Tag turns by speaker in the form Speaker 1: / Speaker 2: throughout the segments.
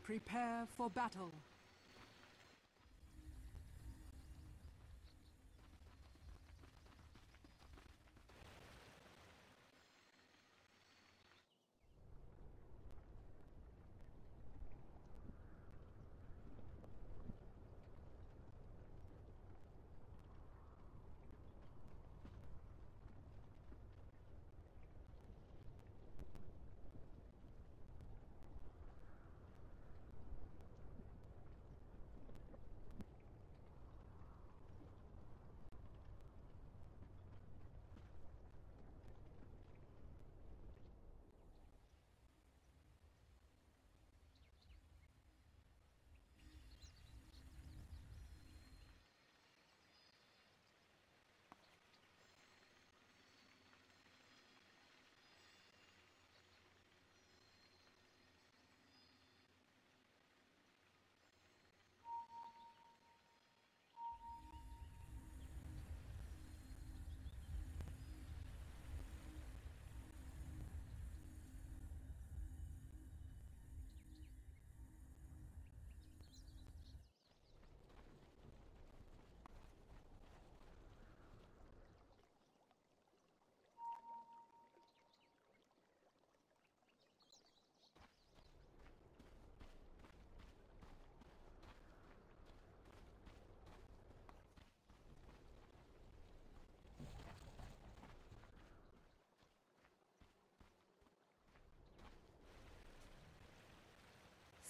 Speaker 1: Prepare for battle.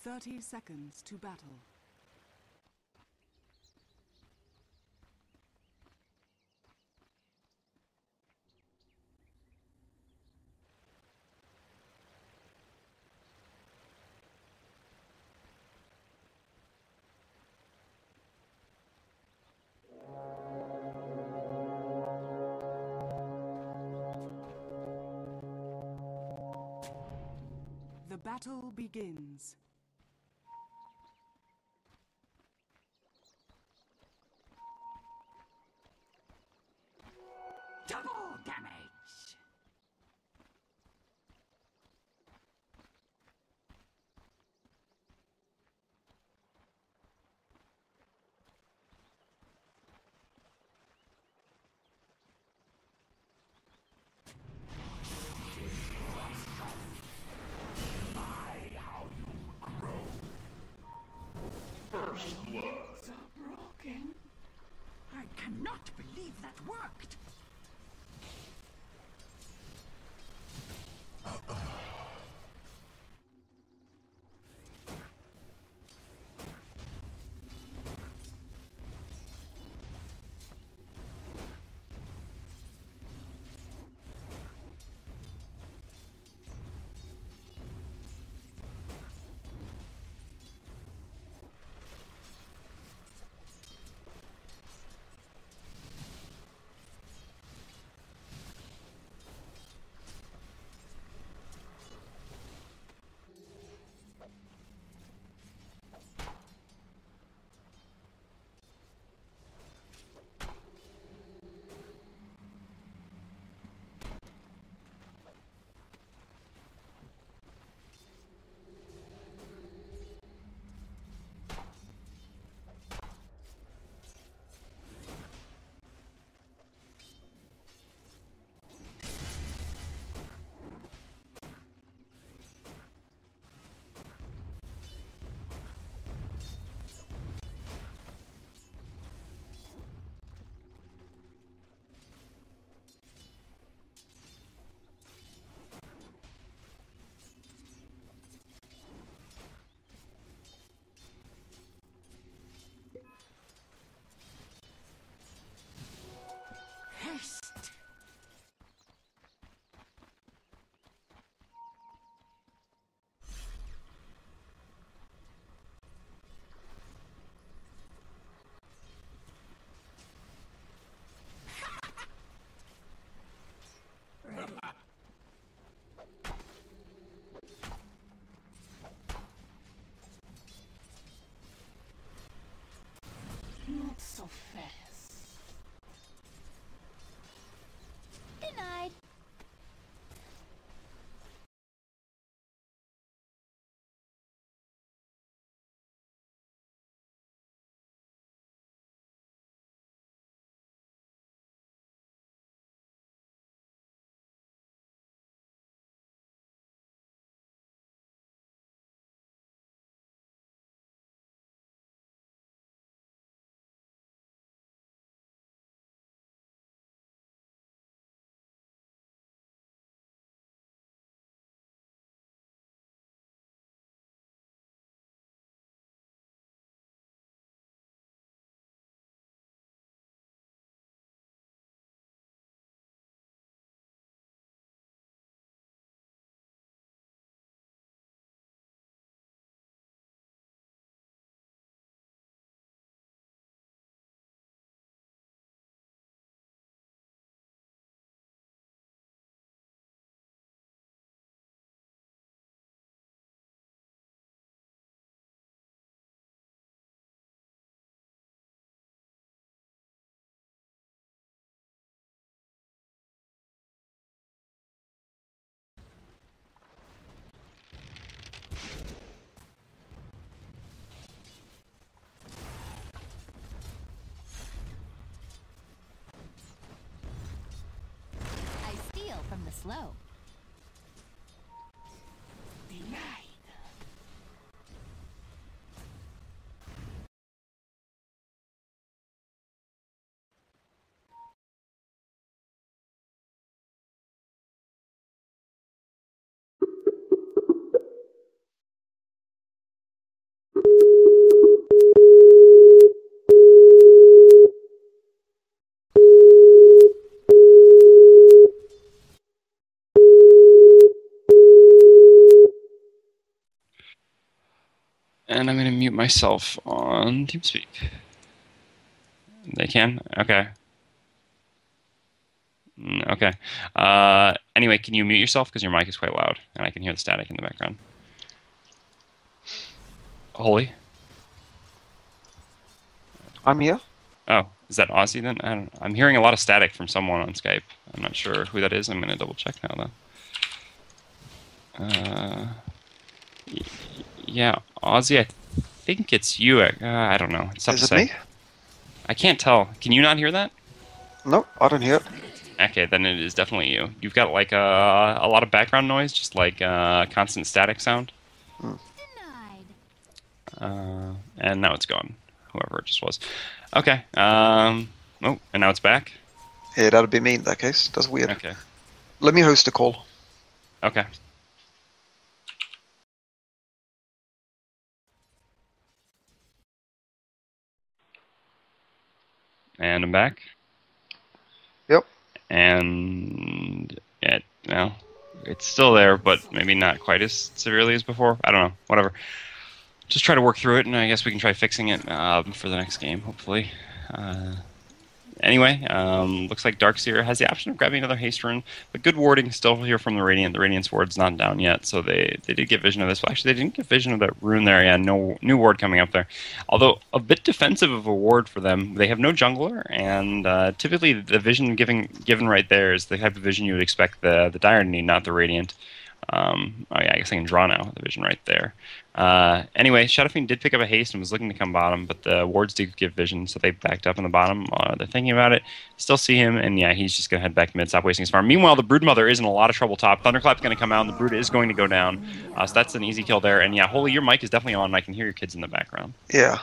Speaker 1: "30 seconds to battle." The battle begins.
Speaker 2: Double damage!
Speaker 3: First blood.
Speaker 2: Legs are broken. I cannot believe that worked.
Speaker 3: the slope.
Speaker 4: And I'm going to mute myself on TeamSpeak. They can? Okay. Okay. Anyway, can you mute yourself? Because your mic is quite loud, and I can hear the static in the background. Holy?
Speaker 5: I'm here.
Speaker 4: Oh, is that Aussie then? I'm hearing a lot of static from someone on Skype. I'm not sure who that is. I'm going to double check now, though. Yeah, Aussie, I think it's you. I don't know. It's tough to say.
Speaker 5: Is it me?
Speaker 4: I can't tell. Can you not hear that?
Speaker 5: No, I don't hear it.
Speaker 4: Okay, then it is definitely you. You've got like a lot of background noise, just like constant static sound. And now it's gone. Whoever it just was. Okay. Oh, and now it's back?
Speaker 5: Yeah, that'd be me in that case. That's weird.
Speaker 4: Okay.
Speaker 5: Let me host a call.
Speaker 4: Okay. And I'm back.
Speaker 5: Yep.
Speaker 4: And no, it's still there, but maybe not quite as severely as before. I don't know. Whatever. Just try to work through it, and I guess we can try fixing it for the next game, hopefully. Anyway, looks like Darkseer has the option of grabbing another haste rune, but good warding still here from the Radiant. The Radiant's ward's not down yet, so they did get vision of this. Well, actually, they didn't get vision of that rune there. Yeah, no new ward coming up there. Although a bit defensive of a ward for them. They have no jungler, and typically the vision given right there is the type of vision you would expect the Dire to need, not the Radiant. Oh yeah, I guess I can draw now, the vision right there. Anyway, Shadow Fiend did pick up a haste and was looking to come bottom, but the wards did give vision, so they backed up in the bottom. They're thinking about it, still see him, and yeah, he's just going to head back mid, stop wasting his farm. Meanwhile, the Broodmother is in a lot of trouble top. Thunderclap's going to come out, and the Brood is going to go down. So that's an easy kill there. And yeah, Holy, your mic is definitely on, and I can hear your kids in the background.
Speaker 5: Yeah.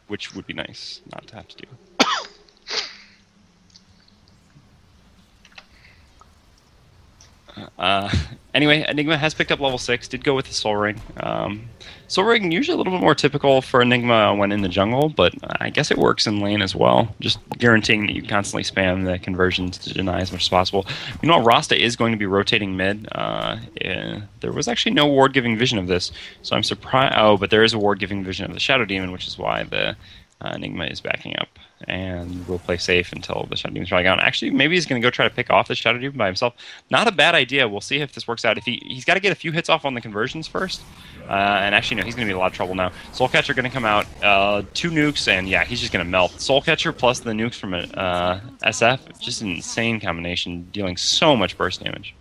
Speaker 4: Which would be nice not to have to do. Anyway, Enigma has picked up level 6, did go with the Soul Ring. Soul Ring usually a little bit more typical for Enigma when in the jungle, but I guess it works in lane as well, just guaranteeing that you constantly spam the conversions to deny as much as possible. Meanwhile, Rasta is going to be rotating mid. There was actually no ward giving vision of this, so I'm surprised. Oh, but there is a ward giving vision of the Shadow Demon, which is why the Enigma is backing up. And we'll play safe until the Shadow Demon's probably gone. Actually, maybe he's going to go try to pick off the Shadow Demon by himself. Not a bad idea. We'll see if this works out. If he's got to get a few hits off on the conversions first. And actually, no, he's going to be in a lot of trouble now. Soulcatcher going to come out. 2 nukes, and yeah, he's just going to melt. Soulcatcher plus the nukes from SF. Just an insane combination, dealing so much burst damage.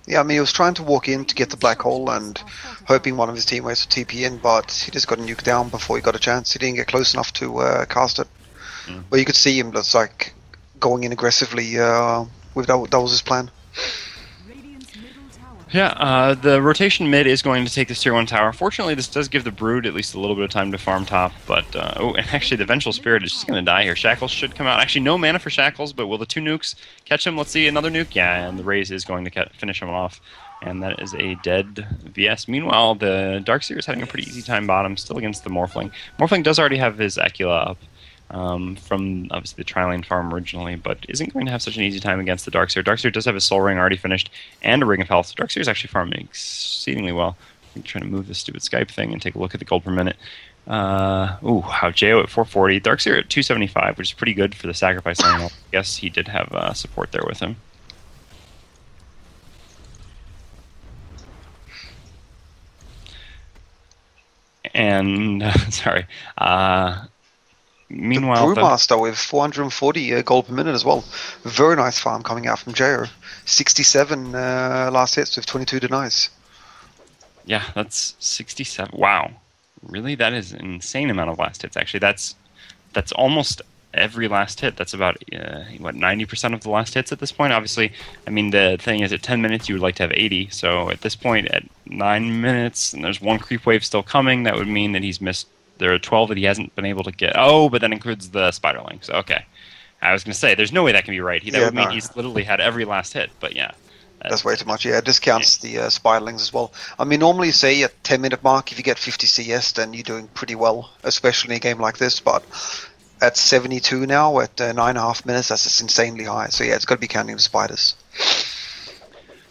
Speaker 5: Yeah, I mean, he was trying to walk in to get the black hole and hoping one of his teammates would TP in, but he just got nuked down before he got a chance. He didn't get close enough to cast it. But you could see him just like going in aggressively. With that was his plan.
Speaker 4: Yeah, the rotation mid is going to take this tier 1 tower. Fortunately, this does give the Brood at least a little bit of time to farm top, but oh, and actually the Vengeful Spirit is just going to die here. Shackles should come out. Actually, no mana for Shackles, but will the 2 nukes catch him? Let's see, another nuke? Yeah, and the Raze is going to finish him off, and that is a dead VS. Meanwhile, the Darkseer is having a pretty easy time bottom, still against the Morphling. Morphling does already have his Aquila up. From obviously the Tri-Lane farm originally, but isn't going to have such an easy time against the Darkseer. Darkseer does have his Soul Ring already finished and a Ring of Health. Darkseer is actually farming exceedingly well. I'm trying to move this stupid Skype thing and take a look at the gold per minute. Ooh, wow, Jo at 440, Darkseer at 275, which is pretty good for the sacrifice lane. I guess he did have support there with him. And, sorry, meanwhile,
Speaker 5: the Brewmaster with 440 gold per minute as well. Very nice farm coming out from Jo. 67 last hits with 22 denies.
Speaker 4: Yeah, that's 67. Wow, really? That is an insane amount of last hits. Actually, that's almost every last hit. That's about, what, 90% of the last hits at this point? Obviously, I mean, the thing is at 10 minutes, you would like to have 80. So at this point, at 9 minutes, and there's one creep wave still coming, that would mean that he's missed. There are 12 that he hasn't been able to get. Oh, but that includes the spiderling. So, okay. I was going to say, there's no way that can be right. That would mean he's literally had every last hit, but yeah.
Speaker 5: That's way too much. Yeah, it discounts the spiderlings as well. I mean, normally say at 10-minute mark, if you get 50 CS, then you're doing pretty well, especially in a game like this. But at 72 now, at 9.5 minutes, that's just insanely high. So yeah, it's got to be counting the spiders.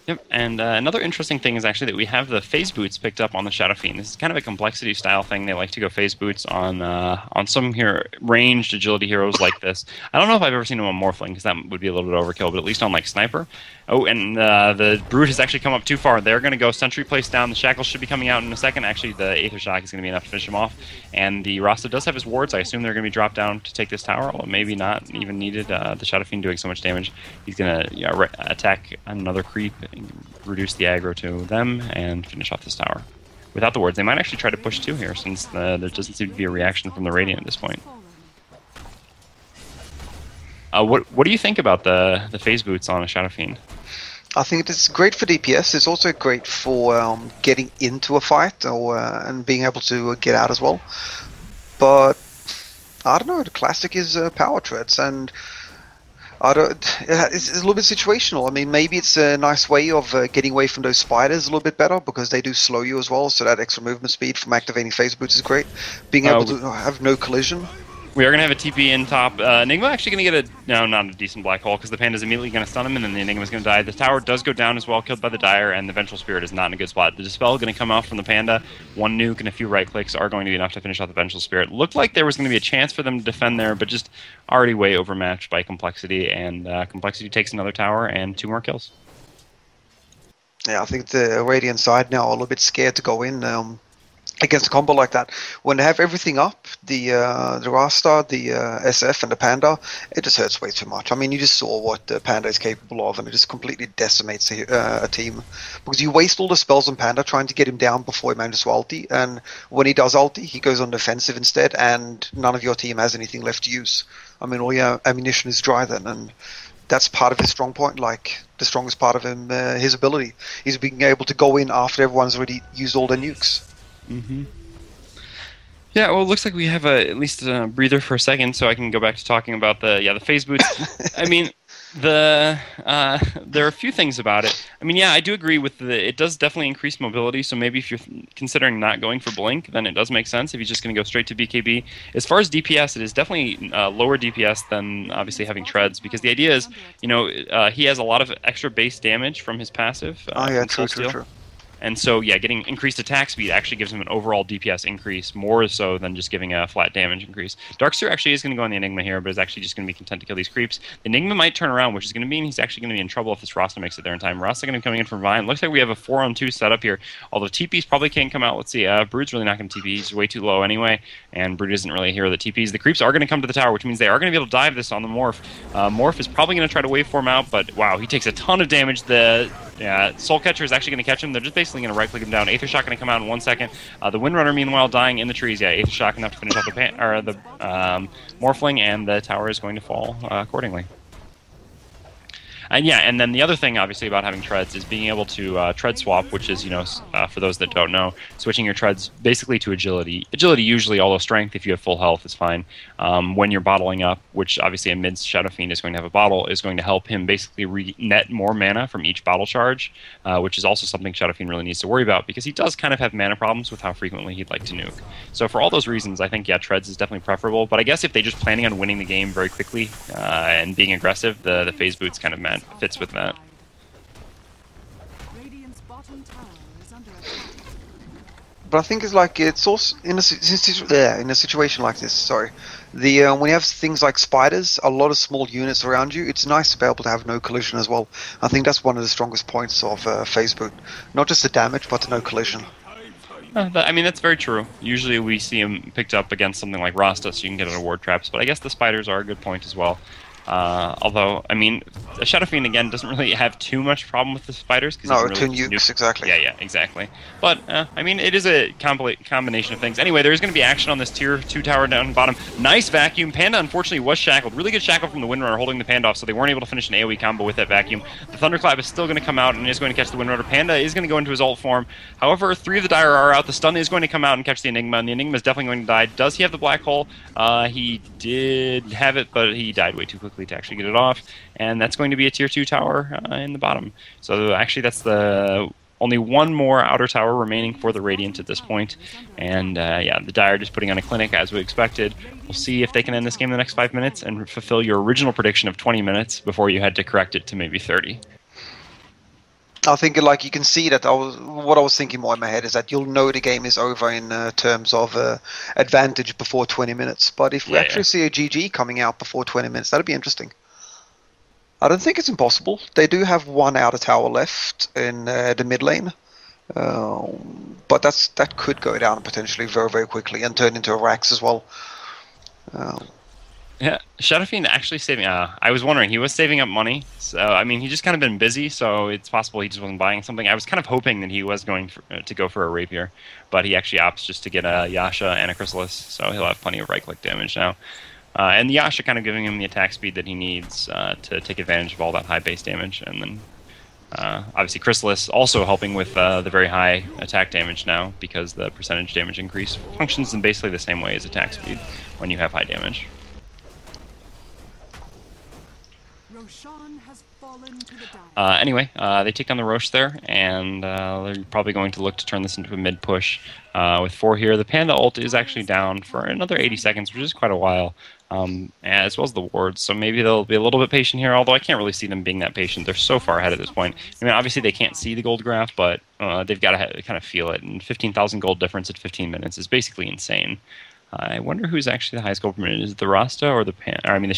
Speaker 4: Yep, and another interesting thing is actually that we have the phase boots picked up on the Shadow Fiend. This is kind of a complexity style thing. They like to go phase boots on some ranged agility heroes like this. I don't know if I've ever seen them on Morphling, because that would be a little bit overkill, but at least on like Sniper. Oh, and the Brute has actually come up too far. They're going to go Sentry Place down. The Shackles should be coming out in a second. Actually, the Aether Shock is going to be enough to finish him off. And the Rasta does have his wards. I assume they're going to be dropped down to take this tower, although maybe not even needed. The Shadow Fiend doing so much damage. He's going to attack another creep, reduce the aggro to them, and finish off this tower. Without the wards, they might actually try to push 2 here, since there doesn't seem to be a reaction from the Radiant at this point. What do you think about the phase boots on a Shadow Fiend?
Speaker 5: I think it's great for DPS. It's also great for getting into a fight and being able to get out as well. But I don't know. The classic is power treads, and it's a little bit situational. I mean, maybe it's a nice way of getting away from those spiders a little bit better, because they do slow you as well. So that extra movement speed from activating phase boots is great. Being able to have no collision.
Speaker 4: We are going to have a TP in top. Enigma actually going to get not a decent black hole, because the Panda's immediately going to stun him, and then the Enigma's going to die. The tower does go down as well, killed by the Dire, and the Vengeful Spirit is not in a good spot. The Dispel going to come out from the Panda. One nuke and a few right clicks are going to be enough to finish off the Vengeful Spirit. Looked like there was going to be a chance for them to defend there, but just already way overmatched by Complexity, and Complexity takes another tower and 2 more kills.
Speaker 5: Yeah, I think the Radiant side now are a little bit scared to go in against a combo like that. When they have everything up, the Rasta, the SF, and the Panda, it just hurts way too much. I mean, you just saw what the Panda is capable of, and it just completely decimates a team. Because you waste all the spells on Panda trying to get him down before he manages to ulti, and when he does ulti, he goes on defensive instead, and none of your team has anything left to use. I mean, all your ammunition is dry then, and that's part of his strong point, like the strongest part of him, his ability. He's being able to go in after everyone's already used all their nukes.
Speaker 4: Mm-hmm. Yeah, well, it looks like we have at least a breather for a second, so I can go back to talking about the phase boots. I mean, there are a few things about it. I mean, yeah, I do agree with it does definitely increase mobility, so maybe if you're considering not going for Blink, then it does make sense if you're just going to go straight to BKB. As far as DPS, it is definitely lower DPS than obviously having treads, because the idea is, he has a lot of extra base damage from his passive. True. And so, yeah, getting increased attack speed actually gives him an overall DPS increase, more so than just giving a flat damage increase. Darkseer actually is going to go on the Enigma here, but is actually just going to be content to kill these creeps. The Enigma might turn around, which is going to mean he's actually going to be in trouble if this Rasta makes it there in time. Rasta going to be coming in from Vine. Looks like we have a 4-on-2 setup here, although TPs probably can't come out. Let's see, Brood's really not going to TP. He's way too low anyway, and Brood isn't really a hero that TPs. The creeps are going to come to the tower, which means they are going to be able to dive this on the Morph. Morph is probably going to try to waveform out, but wow, he takes a ton of damage. The Soul Catcher is actually going to catch him. They're just basically going to right-click him down. Aether Shock going to come out in 1 second. The Windrunner, meanwhile, dying in the trees. Yeah, Aether Shock enough to finish off the Morphling, and the tower is going to fall accordingly. And yeah, and then the other thing, obviously, about having treads is being able to tread swap, which is, for those that don't know, switching your treads basically to agility. Agility usually, although strength, if you have full health, is fine. When you're bottling up, which obviously a mid Shadow Fiend is going to have a bottle, is going to help him basically net more mana from each bottle charge, which is also something Shadow Fiend really needs to worry about, because he does kind of have mana problems with how frequently he'd like to nuke. So for all those reasons, I think, yeah, treads is definitely preferable, but I guess if they're just planning on winning the game very quickly and being aggressive, the phase boots kind of fits with that.
Speaker 5: But I think it's also in a situation like this. Sorry, when you have things like spiders, a lot of small units around you, it's nice to be able to have no collision as well. I think that's one of the strongest points of phase boot, not just the damage, but the no collision.
Speaker 4: I mean, that's very true. Usually we see him picked up against something like Rasta, so you can get it ward traps. But I guess the spiders are a good point as well. Although, I mean, a Shadow Fiend, again, doesn't really have too much problem with the spiders.
Speaker 5: No,
Speaker 4: really
Speaker 5: two nukes, exactly.
Speaker 4: Yeah, exactly. But, I mean, it is a combination of things. Anyway, there's going to be action on this tier 2 tower down bottom. Nice vacuum. Panda, unfortunately, was shackled. Really good shackle from the Windrunner holding the Panda off, so they weren't able to finish an AoE combo with that vacuum. The Thunderclap is still going to come out and is going to catch the Windrunner. Panda is going to go into his ult form. However, 3 of the Dire are out. The stun is going to come out and catch the Enigma, and the Enigma is definitely going to die. Does he have the black hole? He did have it, but he died way too quickly to actually get it off. And that's going to be a tier 2 tower in the bottom. So actually that's the only one more outer tower remaining for the Radiant at this point. And yeah, the Dire just putting on a clinic as we expected. We'll see if they can end this game in the next 5 minutes and fulfill your original prediction of 20 minutes before you had to correct it to maybe 30.
Speaker 5: I think, like, you can see that what I was thinking more in my head is that you'll know the game is over in terms of advantage before 20 minutes. But if we actually see a GG coming out before 20 minutes, that'd be interesting. I don't think it's impossible. They do have one outer tower left in the mid lane. But that could go down potentially very, very quickly and turn into a Rax as well.
Speaker 4: Yeah, Shadow Fiend actually saving... I was wondering, he was saving up money. So, I mean, he just kind of been busy, so it's possible he just wasn't buying something. I was kind of hoping that he was going to go for a Rapier, but he actually opts just to get a Yasha and a Chrysalis, so he'll have plenty of right-click damage now. And the Yasha kind of giving him the attack speed that he needs to take advantage of all that high base damage. And then, obviously, Chrysalis also helping with the very high attack damage now, because the percentage damage increase functions in basically the same way as attack speed when you have high damage. Anyway, they take down the Roche there, and they're probably going to look to turn this into a mid push. With 4 here, the Panda ult is actually down for another 80 seconds, which is quite a while, as well as the wards, so maybe they'll be a little bit patient here, although I can't really see them being that patient. They're so far ahead at this point. I mean, obviously they can't see the gold graph, but they've got to kind of feel it, and 15,000 gold difference at 15 minutes is basically insane. I wonder who's actually the highest gold per minute. Is it the Rasta or the the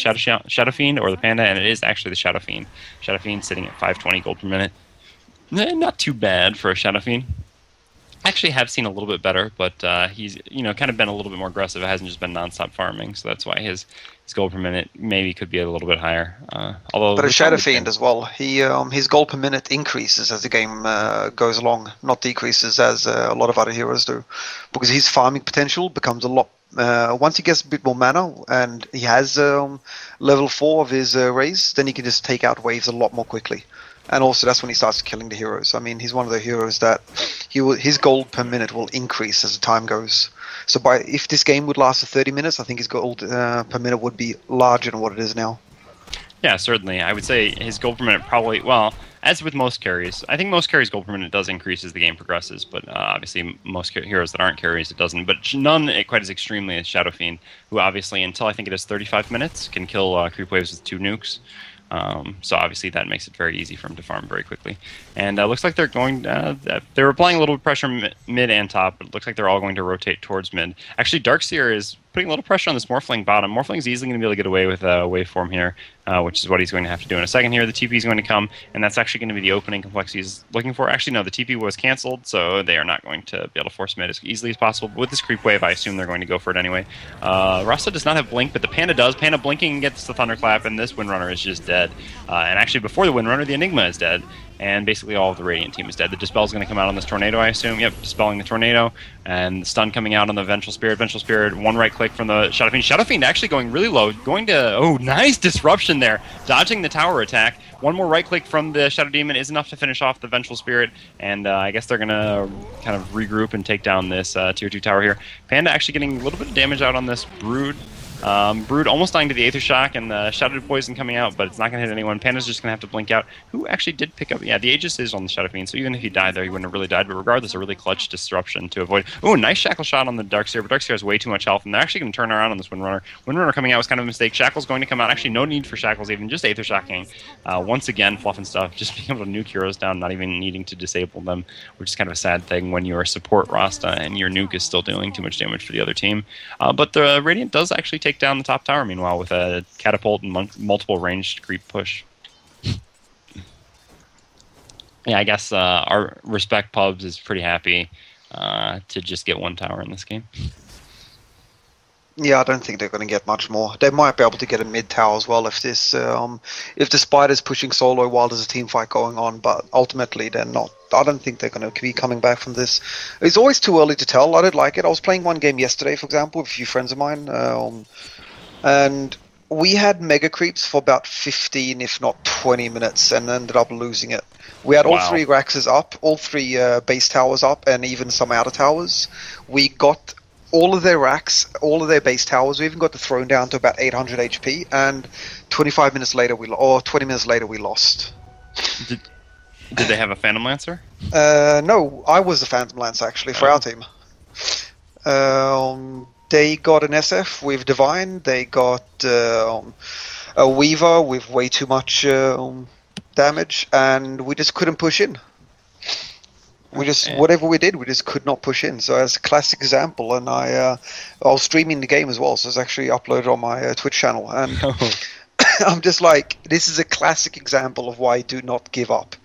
Speaker 4: Shadow Fiend or the Panda? And it is actually the Shadow Fiend. Shadow Fiend sitting at 520 gold per minute. Not too bad for a Shadow Fiend. I actually have seen a little bit better, but he's kind of been a little bit more aggressive. It hasn't just been non-stop farming, so that's why his gold per minute maybe could be a little bit higher. But
Speaker 5: a Shadow Fiend as well. His gold per minute increases as the game goes along, not decreases as a lot of other heroes do, because his farming potential becomes a lot. Once he gets a bit more mana and he has level 4 of his raise, then he can just take out waves a lot more quickly. And also that's when he starts killing the heroes. I mean, he's one of the heroes that his gold per minute will increase as the time goes. So if this game would last 30 minutes, I think his gold per minute would be larger than what it is now.
Speaker 4: Yeah, certainly. I would say his gold per minute probably, well, as with most carries, I think most carries gold per minute does increase as the game progresses, but obviously most heroes that aren't carries, it doesn't. But none quite as extremely as Shadow Fiend, who obviously, until I think it is 35 minutes, can kill creep waves with 2 nukes. So obviously that makes it very easy for him to farm very quickly. And looks like they're going. They're applying a little bit of pressure mid and top, but it looks like they're all going to rotate towards mid. Actually, Darkseer is putting a little pressure on this Morphling bottom. Morphling's easily going to be able to get away with a waveform here, which is what he's going to have to do in a second here. The TP is going to come, and that's actually going to be the opening complex he's looking for. Actually, no, the TP was canceled, so they are not going to be able to force mid as easily as possible. But with this creep wave, I assume they're going to go for it anyway. Rasta does not have Blink, but the Panda does. Panda blinking gets the Thunderclap, and this Windrunner is just dead. And actually, before the Windrunner, the Enigma is dead. And basically all of the Radiant team is dead. The Dispel is going to come out on this Tornado, I assume. Yep, Dispelling the Tornado. And the stun coming out on the Vengeful Spirit. Vengeful Spirit, 1 right click from the Shadow Fiend. Shadow Fiend actually going really low. Going to... Oh, nice disruption there. Dodging the tower attack. 1 more right click from the Shadow Demon is enough to finish off the Vengeful Spirit. And I guess they're going to kind of regroup and take down this Tier 2 tower here. Panda actually getting a little bit of damage out on this Brood. Brood almost dying to the Aether Shock and the Shadow Poison coming out, but it's not going to hit anyone. Panda's just going to have to blink out. Who actually did pick up... Yeah, the Aegis is on the Shadow Fiend, so even if he died there, he wouldn't have really died. But regardless, a really clutch disruption to avoid... Oh, nice Shackle shot on the Darkseer, but Darkseer has way too much health, and they're actually going to turn around on this Windrunner. Windrunner coming out was kind of a mistake. Shackle's going to come out. Actually, no need for Shackles even, just Aether Shocking. Once again, Fluff and Stuff, just being able to nuke heroes down, not even needing to disable them, which is kind of a sad thing when you're a support Rasta and your nuke is still doing too much damage for the other team. But the Radiant does actually take down the top tower, meanwhile, with a catapult and multiple ranged creep push. Yeah, I guess our Respect Pubs is pretty happy to just get 1 tower in this game.
Speaker 5: Yeah, I don't think they're going to get much more. They might be able to get a mid tower as well if if the Spider's pushing solo while there's a team fight going on, but ultimately they're not. I don't think they're going to be coming back from this. It's always too early to tell. I don't like it. I was playing one game yesterday, for example, with a few friends of mine, and we had mega creeps for about 15, if not 20 minutes, and ended up losing it. We had all three Raxes up, all three base towers up, and even some outer towers. We got all of their racks, all of their base towers. We even got the throne down to about 800 HP, and 20 minutes later we lost.
Speaker 4: Did they have a Phantom Lancer?
Speaker 5: No, I was the Phantom Lancer actually for our team. They got an SF with Divine. They got a Weaver with way too much damage, and we just couldn't push in. Whatever we did, we just could not push in. So as a classic example, and I was streaming the game as well, so it's actually uploaded on my Twitch channel, and I'm just like, this is a classic example of why I do not give up.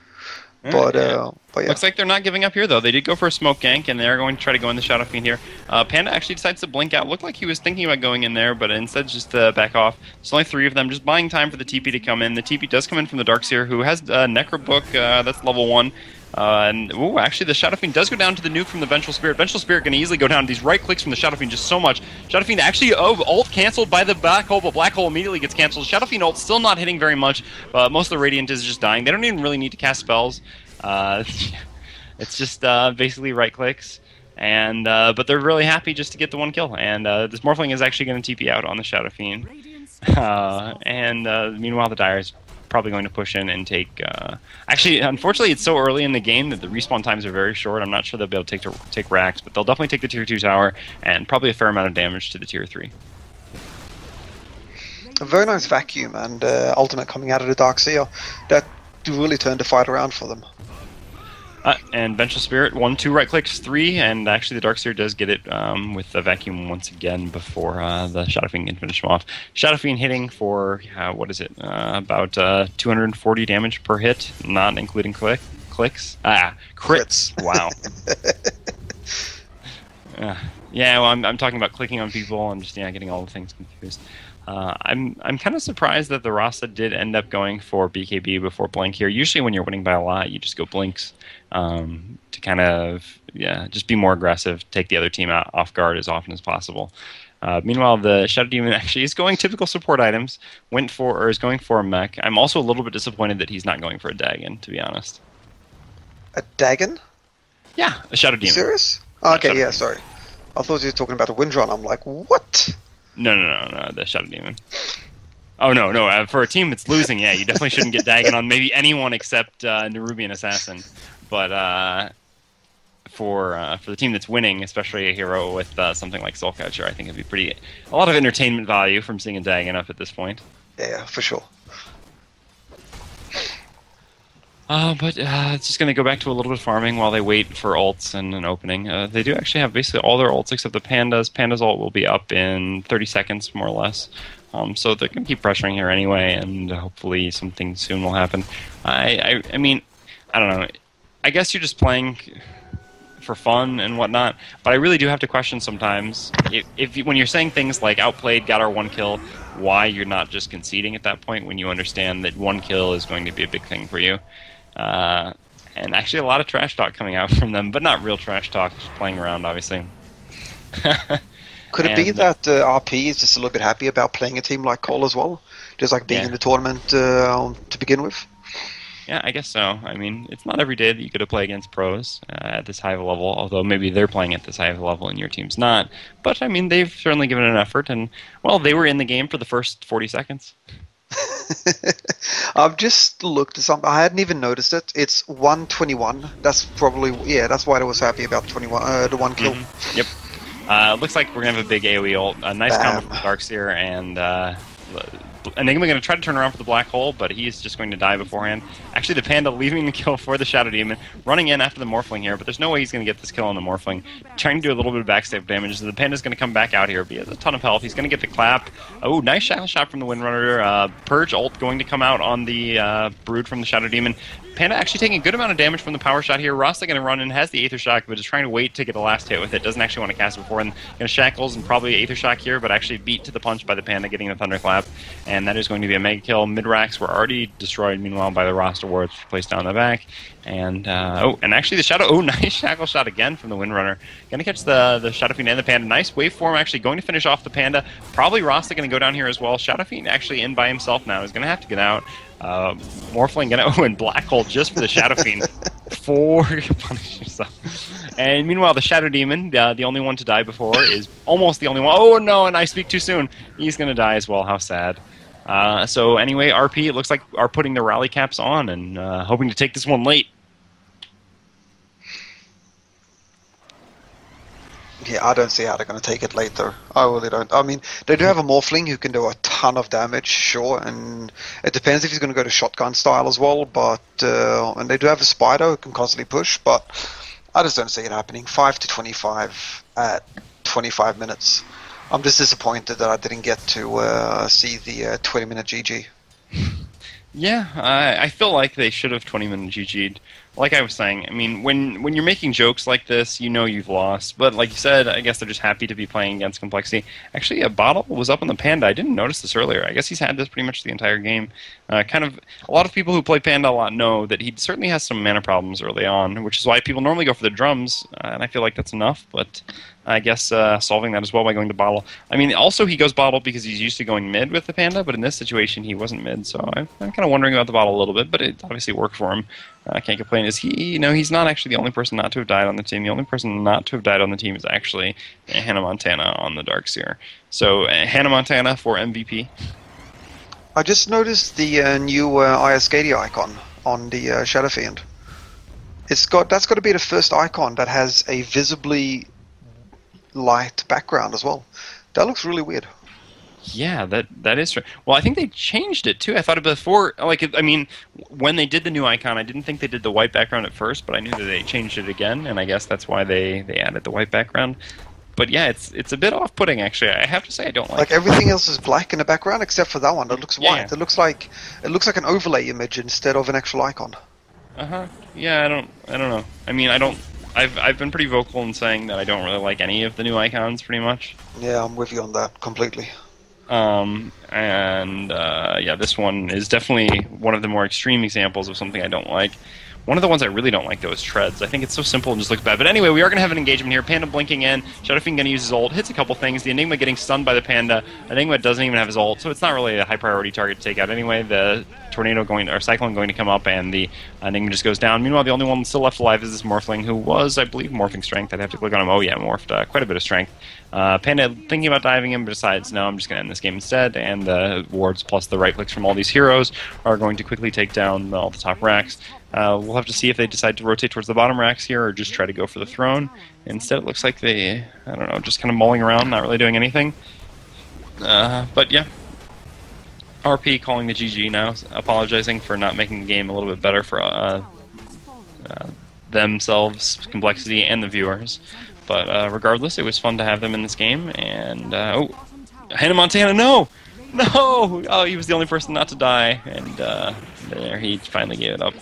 Speaker 5: But yeah.
Speaker 4: Looks like they're not giving up here, though. They did go for a smoke gank, and they're going to try to go in the Shadow Fiend here. Panda actually decides to blink out. Looked like he was thinking about going in there, but instead just back off. There's only 3 of them, just buying time for the TP to come in. The TP does come in from the Darkseer, who has Necro Book. That's level 1. Actually, the Shadow Fiend does go down to the nuke from the Vengeful Spirit. Vengeful Spirit going to easily go down. These right clicks from the Shadow Fiend just so much. Shadow Fiend actually ult canceled by the Black Hole, but Black Hole immediately gets canceled. Shadow Fiend ult still not hitting very much. Most of the Radiant is just dying. They don't even really need to cast spells. It's just basically right clicks, and but they're really happy just to get the 1 kill. And this Morphling is actually going to TP out on the Shadow Fiend. Meanwhile, the Dire's probably going to push in and take... Actually, unfortunately, it's so early in the game that the respawn times are very short. I'm not sure they'll be able to take racks, but they'll definitely take the Tier 2 tower, and probably a fair amount of damage to the Tier 3.
Speaker 5: A very nice vacuum, and ultimate coming out of the Darkseer. That really turned the fight around for them.
Speaker 4: And Vengeful Spirit, 1, 2 right clicks, 3, and actually the Darkseer does get it with the vacuum once again before the Shadow Fiend can finish him off. Shadow Fiend hitting for, about 240 damage per hit, not including clicks. Crits. Wow. Yeah, well, I'm talking about clicking on people and just getting all the things confused. I'm kind of surprised that the Rasa did end up going for BKB before Blink here. Usually when you're winning by a lot, you just go Blinks to kind of just be more aggressive, take the other team off guard as often as possible. Meanwhile, the Shadow Demon actually is going typical support items. Is going for a mech. I'm also a little bit disappointed that he's not going for a Dagon, to be honest.
Speaker 5: A Dagon?
Speaker 4: Yeah, a Shadow Demon.
Speaker 5: Serious? Okay, yeah, sorry. I thought you were talking about a Windrun. I'm like, what?
Speaker 4: No, the Shadow Demon. Oh, no, for a team that's losing, yeah, you definitely shouldn't get Dagon on maybe anyone except Nerubian Assassin. But for the team that's winning, especially a hero with something like Soulcatcher, I think it'd be a lot of entertainment value from seeing a Dagon up at this point.
Speaker 5: Yeah, for sure.
Speaker 4: But it's just going to go back to a little bit of farming while they wait for ults and an opening. They do actually have basically all their ults except the Panda's. Panda's ult will be up in 30 seconds, more or less. So they're going to keep pressuring here anyway, and hopefully something soon will happen. I mean, I don't know. I guess you're just playing for fun and whatnot, but I really do have to question sometimes when you're saying things like outplayed, got our 1 kill, why you're not just conceding at that point when you understand that 1 kill is going to be a big thing for you. And actually a lot of trash talk coming out from them, but not real trash talk, just playing around, obviously.
Speaker 5: Could it be that RP is just a little bit happy about playing a team like coL as well? Just like being in the tournament to begin with?
Speaker 4: Yeah, I guess so. I mean, it's not every day that you get to play against pros at this high of a level, although maybe they're playing at this high of a level and your team's not. But, I mean, they've certainly given it an effort, and, well, they were in the game for the first 40 seconds.
Speaker 5: I've just looked at something. I hadn't even noticed it. It's 121. That's probably, that's why I was happy about the 1 kill.
Speaker 4: Mm-hmm. Yep. Looks like we're going to have a big AoE ult. A nice combo from Darkseer, and Enigma going to try to turn around for the black hole, but he's just going to die beforehand. Actually, the Panda leaving the kill for the Shadow Demon, running in after the Morphling here, but there's no way he's going to get this kill on the Morphling. Trying to do a little bit of backstab damage, so the Panda's going to come back out here, but he has a ton of health. He's going to get the clap. Oh, nice shackle shot from the Windrunner. Purge ult going to come out on the Brood from the Shadow Demon. Panda actually taking a good amount of damage from the power shot here. Rasta going to run in, has the Aether Shock, but is trying to wait to get the last hit with it. Doesn't actually want to cast it before, and going to shackles and probably Aether Shock here, but actually beat to the punch by the Panda, getting the Thunderclap, and that is going to be a mega kill. Mid-racks were already destroyed, meanwhile, by the Rasta wards placed down the back. And and actually the Shadow, nice shackle shot again from the Windrunner. Going to catch the Shadow Fiend and the Panda. Nice waveform, actually going to finish off the Panda. Probably Rasta going to go down here as well. Shadow Fiend actually in by himself now. He's going to have to get out. Morphling going to, and Black Hole just for the Shadow Fiend. For punish yourself. And meanwhile, the Shadow Demon, the only one to die before, is almost the only one. Oh no, and I speak too soon. He's going to die as well. How sad. So anyway, RP, it looks like are putting their rally caps on and hoping to take this one late.
Speaker 5: Yeah, I don't see how they're going to take it late, though. I really don't. I mean, they do have a Morphling who can do a ton of damage, sure, and it depends if he's going to go to shotgun style as well, but and they do have a Spider who can constantly push, but I just don't see it happening. 5 to 25 at 25 minutes. I'm just disappointed that I didn't get to see the 20-minute GG.
Speaker 4: Yeah, I feel like they should have 20-minute GG'd. Like I was saying, I mean, when you're making jokes like this, you know you've lost. But like you said, I guess they're just happy to be playing against Complexity. Actually, a bottle was up on the Panda. I didn't notice this earlier. I guess he's had this pretty much the entire game. Kind of, a lot of people who play Panda a lot know that he certainly has some mana problems early on, which is why people normally go for the drums, and I feel like that's enough. But I guess solving that as well by going to bottle. I mean, also he goes bottle because he's used to going mid with the Panda, but in this situation he wasn't mid, so I'm kind of wondering about the bottle a little bit, but it obviously worked for him. I can't complain. Is he? No, he's not actually the only person not to have died on the team. The only person not to have died on the team is actually Hannah Montana on the Darkseer. So Hannah Montana for MVP.
Speaker 5: I just noticed the new Iascadia icon on the Shadow Fiend. That's got to be the first icon that has a visibly light background as well. That looks really weird.
Speaker 4: Yeah, that is true. Well, I think they changed it too. I thought before, like, I mean, when they did the new icon, I didn't think they did the white background at first, but I knew that they changed it again, and I guess that's why they added the white background. But yeah, it's a bit off-putting actually. I have to say I don't like it.
Speaker 5: Everything else is black in the background except for that one. It looks white. It looks like an overlay image instead of an actual icon.
Speaker 4: Yeah, I don't know. I mean, I've been pretty vocal in saying that I don't really like any of the new icons, pretty much.
Speaker 5: Yeah, I'm with you on that completely.
Speaker 4: Yeah, this one is definitely one of the more extreme examples of something I don't like. One of the ones I really don't like, though, is Treads. I think it's so simple and just looks bad. But anyway, we are going to have an engagement here. Panda blinking in. Shadow Fiend going to use his ult. Hits a couple things. The Enigma getting stunned by the Panda. Enigma doesn't even have his ult, so it's not really a high-priority target to take out anyway. The Tornado or Cyclone going to come up, and the Enigma just goes down. Meanwhile, the only one still left alive is this Morphling, who was, I believe, morphing strength. I'd have to click on him. Oh, yeah, morphed quite a bit of strength. Panda thinking about diving him, but decides, no, I'm just going to end this game instead, and the wards plus the right clicks from all these heroes are going to quickly take down all the top racks. We'll have to see if they decide to rotate towards the bottom racks here or just try to go for the throne. Instead, it looks like they, I don't know, just kind of mulling around, not really doing anything. But yeah. RP calling the GG now, apologizing for not making the game a little bit better for themselves, Complexity, and the viewers. But regardless, it was fun to have them in this game. And, oh, Hannah Montana, no! No! Oh, he was the only person not to die. And there, he finally gave it up.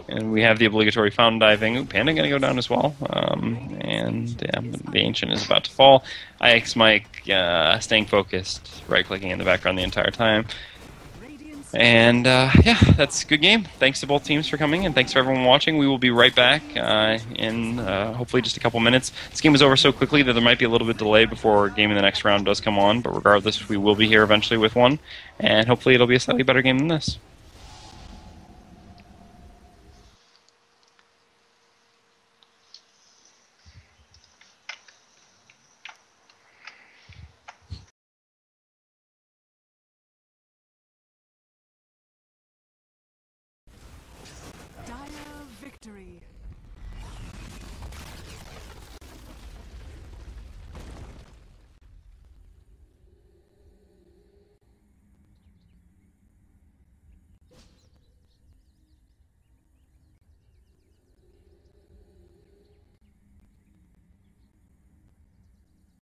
Speaker 4: And we have the obligatory fountain diving. Ooh, Panda going to go down as well. And yeah, the Ancient is about to fall. IX Mike staying focused, right-clicking in the background the entire time. And yeah, that's a good game. Thanks to both teams for coming, and thanks for everyone watching. We will be right back in hopefully just a couple minutes. This game was over so quickly that there might be a little bit delay before game in the next round does come on, but regardless, we will be here eventually with one, and hopefully it'll be a slightly better game than this.